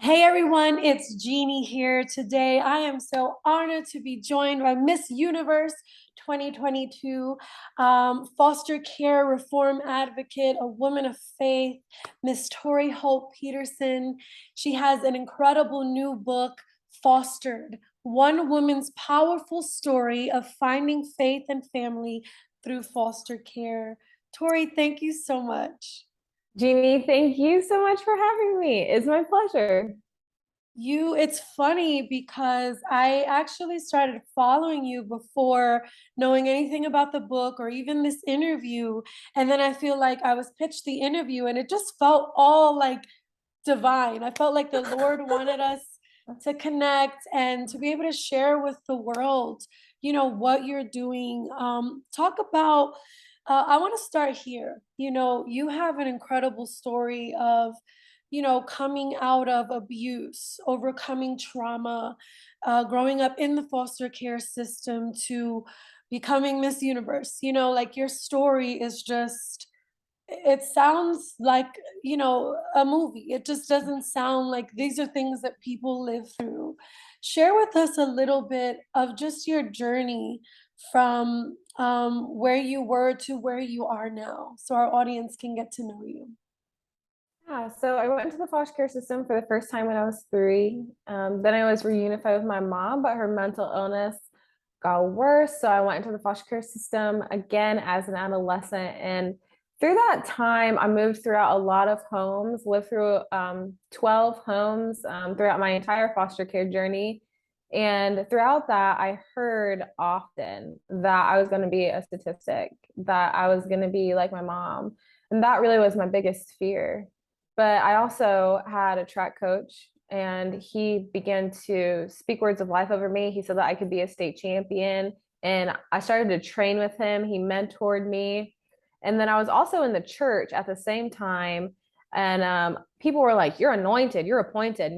Hey everyone, it's Jeannie here. Today I am so honored to be joined by Miss Universe 2022, foster care reform advocate, a woman of faith, Miss Tori Hope Petersen. She has an incredible new book, Fostered, one woman's powerful story of finding faith and family through foster care. Tori, thank you so much. Jeannie, thank you so much for having me. It's my pleasure. It's funny because I actually started following you before knowing anything about the book or even this interview. And then I feel like I was pitched the interview and it just felt all like divine. I felt like the Lord wanted us to connect and to be able to share with the world, what you're doing. Talk about, I want to start here. You have an incredible story of, coming out of abuse, overcoming trauma, growing up in the foster care system to becoming Miss Universe. Like your story is just, it sounds like, a movie. It just doesn't sound like these are things that people live through. Share with us a little bit of just your journey from where you were to where you are now so our audience can get to know you. Yeah, so I went into the foster care system for the first time when I was 3. Then I was reunified with my mom, but her mental illness got worse. So I went into the foster care system again as an adolescent. And through that time, I moved throughout a lot of homes, lived through 12 homes throughout my entire foster care journey. And throughout that, I heard often that I was going to be a statistic, that I was going to be like my mom. And that really was my biggest fear. But I also had a track coach, and he began to speak words of life over me. He said that I could be a state champion. And I started to train with him. He mentored me. And then I was also in the church at the same time. And people were like, "You're anointed, you're appointed."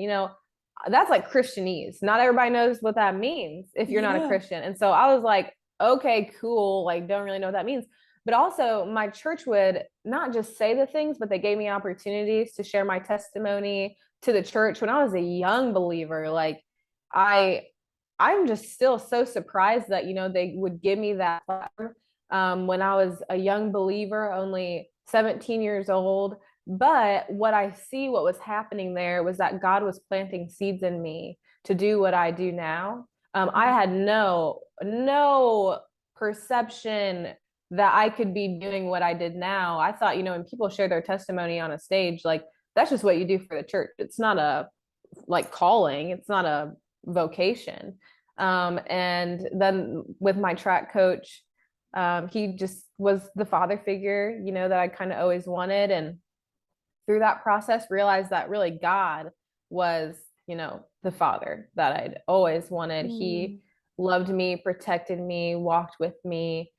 That's like Christianese. Not everybody knows what that means if you're not a Yeah. Christian. And so I was like, okay, cool. Like, don't really know what that means. But also, my church would not just say the things, but they gave me opportunities to share my testimony to the church when I was a young believer. Like, I, I'm just still so surprised that they would give me that platform when I was a young believer, only 17 years old. But what was happening there was that God was planting seeds in me to do what I do now. I had no perception that I could be doing what I did now. I thought, when people share their testimony on a stage, like that's just what you do for the church. It's not a like calling, it's not a vocation. And then with my track coach, he just was the father figure, that I kind of always wanted. And through that process, realized that really God was, the father that I'd always wanted. Mm. He loved me, protected me, walked with me,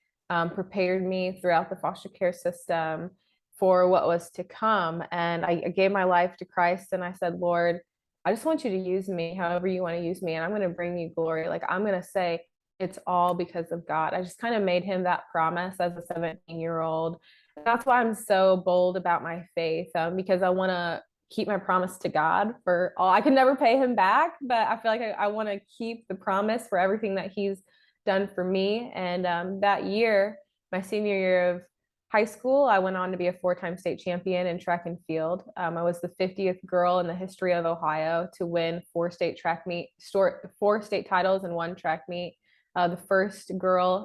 prepared me throughout the foster care system for what was to come. And I gave my life to Christ, and I said, Lord, I just want you to use me however you want to use me. And I'm going to bring you glory. Like, I'm going to say it's all because of God. I just kind of made him that promise as a 17-year-old. That's why I'm so bold about my faith, because I want to keep my promise to God for all. I can never pay him back, but I feel like I want to keep the promise for everything that he's done for me. And that year, my senior year of high school, I went on to be a 4-time state champion in track and field. I was the 50th girl in the history of Ohio to win 4 state titles and 1 track meet. The first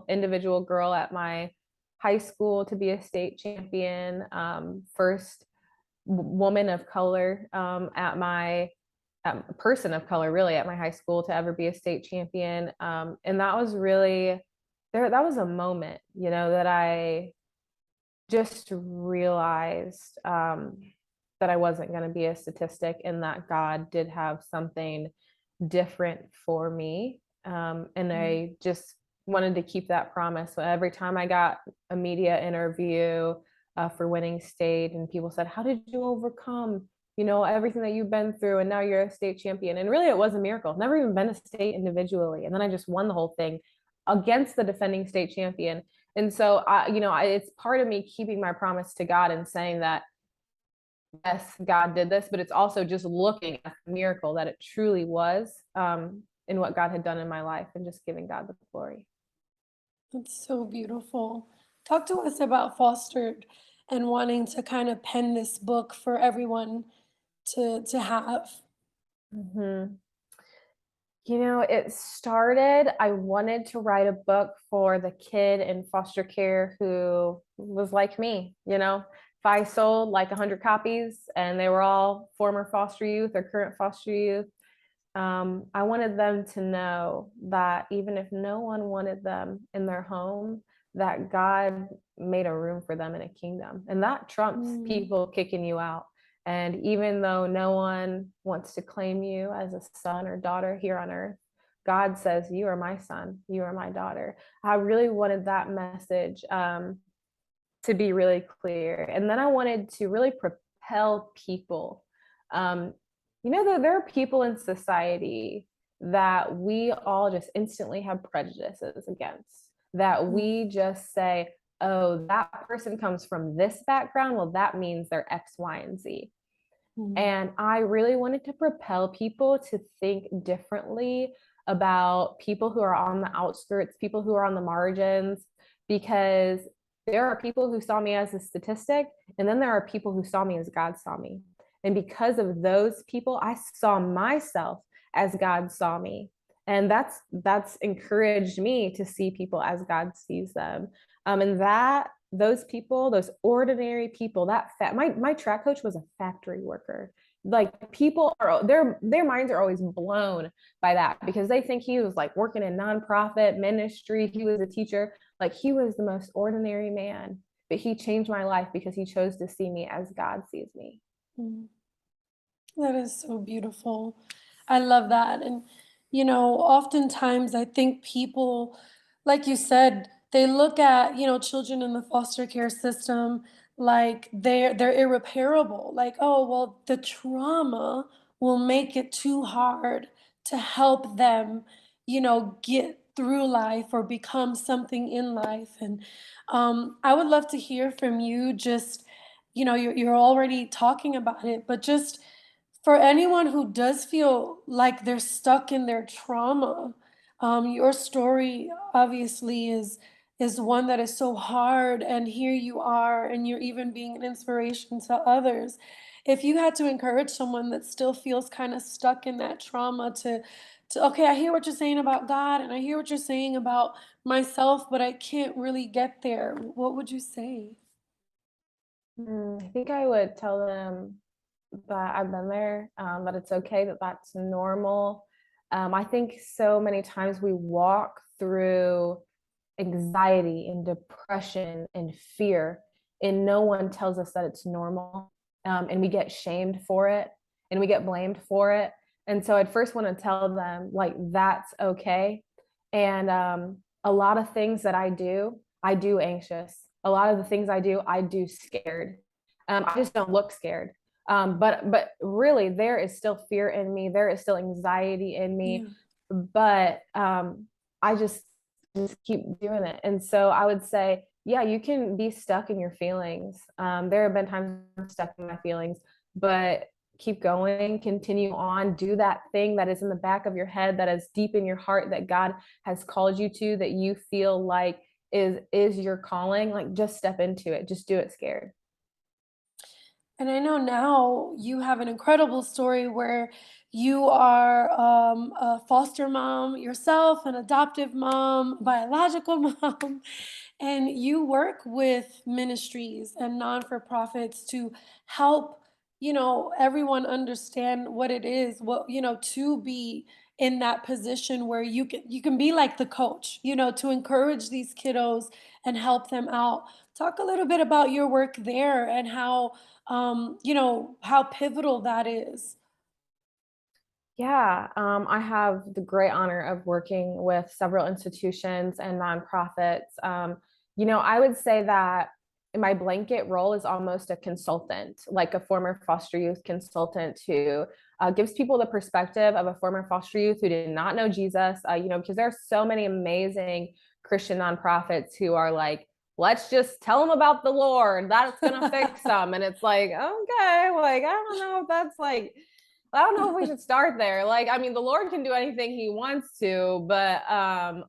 individual girl at my high school to be a state champion, first woman of color at my person of color really at my high school to ever be a state champion. And that was really there. That was a moment, that I just realized that I wasn't going to be a statistic and that God did have something different for me. And I just wanted to keep that promise. So every time I got a media interview for winning state, and people said, "How did you overcome, everything that you've been through, and now you're a state champion?" And really, it was a miracle. I've never even been a state individually, and then I just won the whole thing against the defending state champion. And so, it's part of me keeping my promise to God and saying that yes, God did this, but it's also just looking at the miracle that it truly was, in what God had done in my life and just giving God the glory. It's so beautiful. Talk to us about Fostered and wanting to kind of pen this book for everyone to have. Mhm. You know, it started, I wanted to write a book for the kid in foster care who was like me. If I sold like 100 copies and they were all former foster youth or current foster youth, I wanted them to know that even if no one wanted them in their home, that God made a room for them in a kingdom. And that trumps Mm, people kicking you out. And even though no one wants to claim you as a son or daughter here on earth, God says, "You are my son, you are my daughter." I really wanted that message to be really clear. And then I wanted to really propel people. Um, that there are people in society that we all just instantly have prejudices against, that mm, we just say, oh, that person comes from this background. Well, that means they're X, Y, and Z. mm, And I really wanted to propel people to think differently about people who are on the outskirts, people who are on the margins, because there are people who saw me as a statistic, and then there are people who saw me as God saw me. And because of those people, I saw myself as God saw me. And that's encouraged me to see people as God sees them. And that those people, those ordinary people, my track coach was a factory worker. Like, people are, their minds are always blown by that because they think he was like working in nonprofit ministry, he was a teacher. Like, he was the most ordinary man, but he changed my life because he chose to see me as God sees me. mm. That is so beautiful. I love that. And, oftentimes I think people, like you said, they look at, children in the foster care system like they're irreparable. Like, oh, well, the trauma will make it too hard to help them, get through life or become something in life. And I would love to hear from you just, you're already talking about it, but just for anyone who does feel like they're stuck in their trauma, your story obviously is one that is so hard, and here you are, and you're even being an inspiration to others. If you had to encourage someone that still feels kind of stuck in that trauma to okay, I hear what you're saying about God, and I hear what you're saying about myself, but I can't really get there, what would you say? I think I would tell them that I've been there, that it's okay, that that's normal. I think so many times we walk through anxiety and depression and fear, and no one tells us that it's normal. And we get shamed for it and we get blamed for it. And so I'd first want to tell them, like, that's okay. And a lot of things that I do anxious. A lot of the things I do scared. I just don't look scared. But really, there is still fear in me. There is still anxiety in Yeah. me. But I just keep doing it. And so I would say, yeah, you can be stuck in your feelings. There have been times I'm stuck in my feelings, but keep going, continue on, do that thing that is in the back of your head, that is deep in your heart, that God has called you to, that you feel like is your calling. Like, just step into it. Just do it scared. And I know now you have an incredible story where you are a foster mom yourself, an adoptive mom, biological mom, and you work with ministries and non-for-profits to help, everyone understand what it is, to be in that position where you can be like the coach, to encourage these kiddos and help them out. Talk a little bit about your work there and how pivotal that is. Yeah, I have the great honor of working with several institutions and nonprofits. I would say that my blanket role is almost a consultant, like a former foster youth consultant who gives people the perspective of a former foster youth who did not know Jesus, because there are so many amazing Christian nonprofits who are like let's just tell them about the Lord. That's going to fix them. And it's like, okay, like, I don't know if that's like, I don't know if we should start there. Like, I mean, the Lord can do anything he wants to, but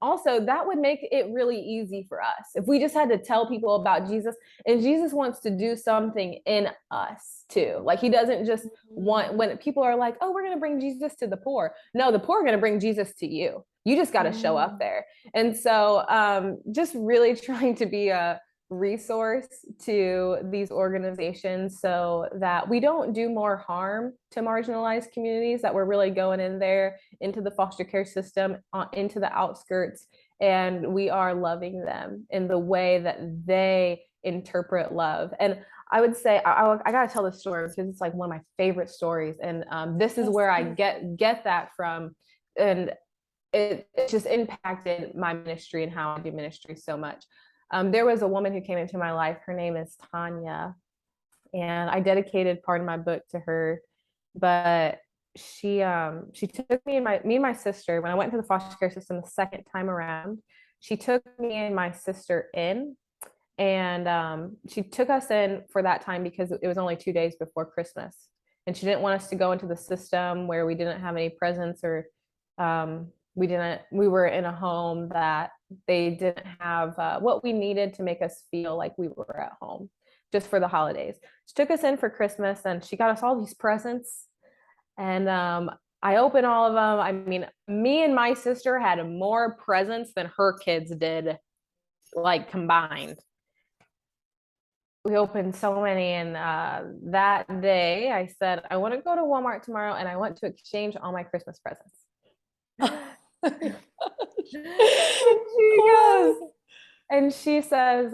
also that would make it really easy for us if we just had to tell people about Jesus. And Jesus wants to do something in us too. Like, he doesn't just want, when people are like, oh, we're going to bring Jesus to the poor. No, the poor are going to bring Jesus to you. You just got to show up there. And so just really trying to be a resource to these organizations so that we don't do more harm to marginalized communities, that we're really going in there into the foster care system, into the outskirts, and we are loving them in the way that they interpret love. And I would say I gotta tell this story because it's like one of my favorite stories, and this is where I get that from, and it just impacted my ministry and how I do ministry so much. There was a woman who came into my life. Her name is Tanya, and I dedicated part of my book to her. But she took me and my sister when I went to the foster care system the second time around. She took me and my sister in, and she took us in for that time because it was only 2 days before Christmas, and she didn't want us to go into the system where we didn't have any presents, or we were in a home that they didn't have what we needed to make us feel like we were at home just for the holidays. She took us in for Christmas and she got us all these presents, and I opened all of them. I mean, me and my sister had more presents than her kids did, like combined. We opened so many, and that day I said, I want to go to Walmart tomorrow and I want to exchange all my Christmas presents. And she goes, and she says,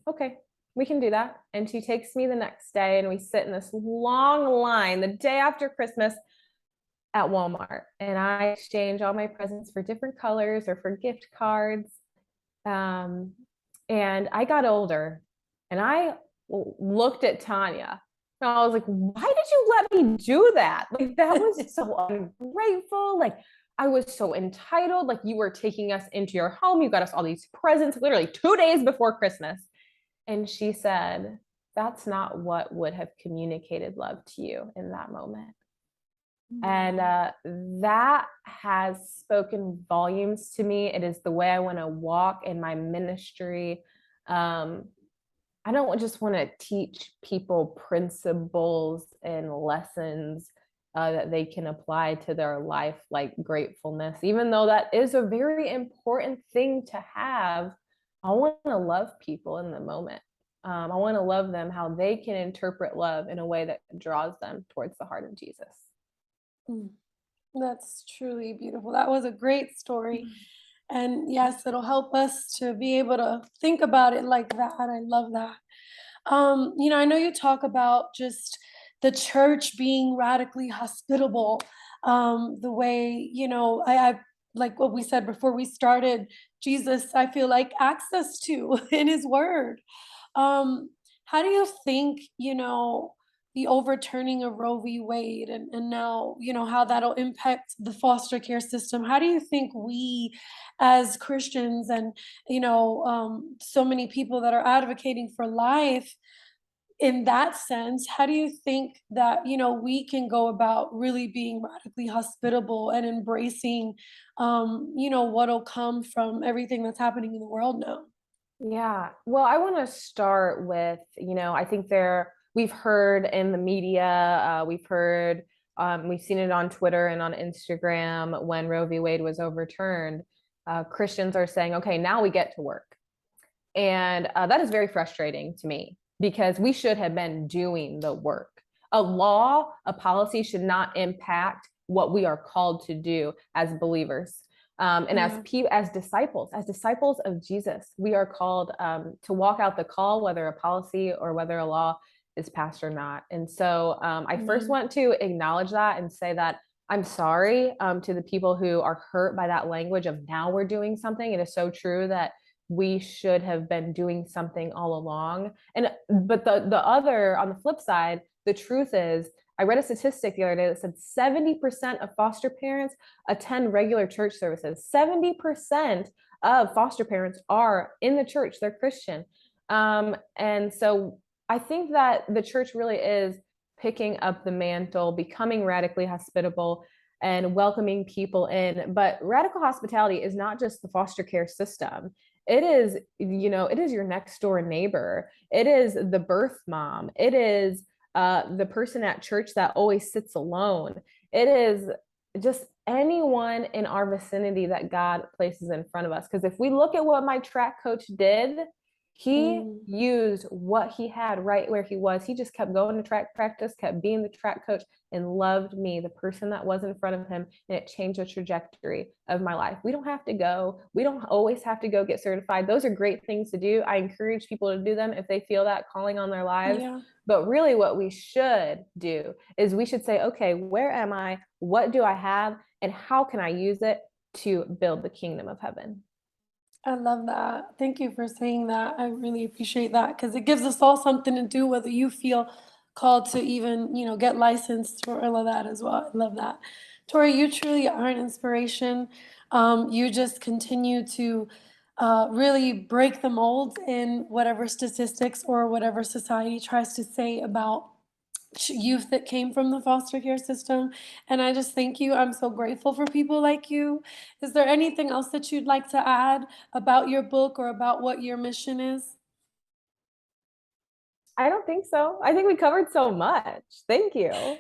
okay, we can do that. And she takes me the next day and we sit in this long line the day after Christmas at Walmart, and I exchange all my presents for different colors or for gift cards. And I got older and I looked at Tanya and I was like, why did you let me do that? Like, that was so ungrateful. Like, I was so entitled. Like, you were taking us into your home. You got us all these presents literally 2 days before Christmas. And she said, that's not what would have communicated love to you in that moment. And that has spoken volumes to me. It is the way I want to walk in my ministry. I don't just want to teach people principles and lessons that they can apply to their life, like gratefulness, even though that is a very important thing to have. I want to love people in the moment. I want to love them how they can interpret love in a way that draws them towards the heart of Jesus. That's truly beautiful. That was a great story. And yes, it'll help us to be able to think about it like that. I love that. I know you talk about just the church being radically hospitable. The way, I like what we said before we started, Jesus, I feel like access to in his word. How do you think, the overturning of Roe v. Wade and now, how that'll impact the foster care system? How do you think we as Christians and, so many people that are advocating for life in that sense, how do you think that, we can go about really being radically hospitable and embracing, what'll come from everything that's happening in the world now? Yeah. Well, I want to start with, I think we've heard in the media, we've seen it on Twitter and on Instagram when Roe v. Wade was overturned. Christians are saying, okay, now we get to work. And that is very frustrating to me because we should have been doing the work. A law, a policy should not impact what we are called to do as believers. And as disciples of Jesus, we are called to walk out the call, whether a policy or whether a law is passed or not. And so I first want to acknowledge that and say that I'm sorry to the people who are hurt by that language of now we're doing something. It is so true that we should have been doing something all along. But the other, on the flip side, the truth is, I read a statistic the other day that said 70% of foster parents attend regular church services. 70% of foster parents are in the church, they're Christian. And so I think that the church really is picking up the mantle, becoming radically hospitable, and welcoming people in. But radical hospitality is not just the foster care system. It is, it is your next door neighbor. It is the birth mom. It is the person at church that always sits alone. It is just anyone in our vicinity that God places in front of us. Because if we look at what my track coach did, he Mm, used what he had right where he was. He just kept going to track practice, kept being the track coach, and loved me, the person that was in front of him. And it changed the trajectory of my life. We don't have to go, we don't always have to go get certified. Those are great things to do. I encourage people to do them if they feel that calling on their lives. yeah. But really, what we should do is we should say, okay, where am I? What do I have? And how can I use it to build the kingdom of heaven? I love that. Thank you for saying that. I really appreciate that because it gives us all something to do, whether you feel called to even, get licensed or all of that as well. I love that. Tori, you truly are an inspiration. You just continue to really break the mold in whatever statistics or whatever society tries to say about youth that came from the foster care system. And I just thank you. I'm so grateful for people like you. Is there anything else that you'd like to add about your book or about what your mission is? I don't think so. I think we covered so much. Thank you.